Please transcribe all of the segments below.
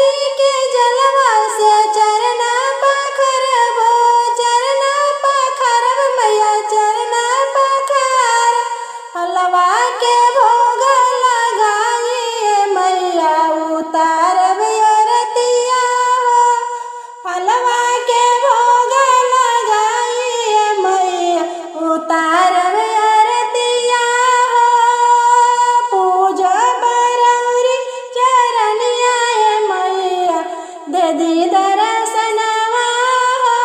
आरती के जलवा से चरना पखरबो, चरना पखरब मैया चरना पखर। हलवा के भोग लगाइए मैया उतारब आरतिया हो, हलवा के भोग लगाइए मैया उतारब आरतिया हो। पूजब रउरी चरनिया मैया दे दी दर्शनवा हो,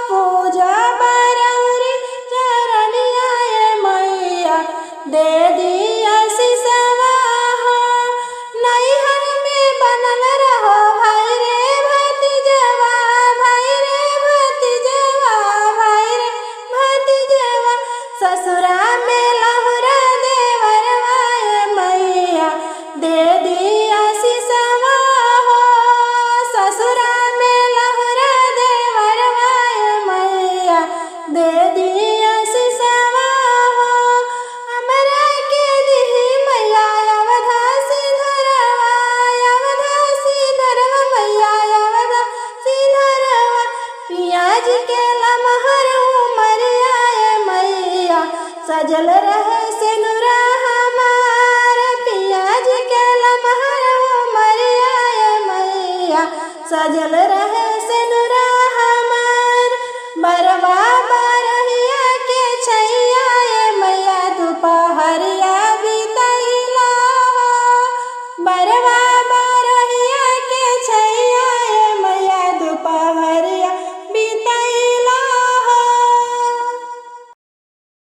पूजब रउरी चरनिया मैया दे दी आशीषवा हो। नैहर में बनल रहो भाई रे भतीजवा, भाई रे भतीजवा, भाई रे भतीजवा। ससुरा में लहुरा देवरवा मैया दे दी आशीषवा हो, ससुरा में लहुरा देवरवा मैया दे दी आशीषवा हो। हमरा के दिही मैया अवधासी धरवा, अवधासी धरवा मैया अवधासी धरवा। पियाज के लमहर उमरिया मैया सजल रहे सिनुरा हमार, पियाज के लमहर उमरिया मैया सजल रहे सिनुरा हमार। बरवा बरहिया के छैया मैया दुपहरिया बितैला हो, बरवा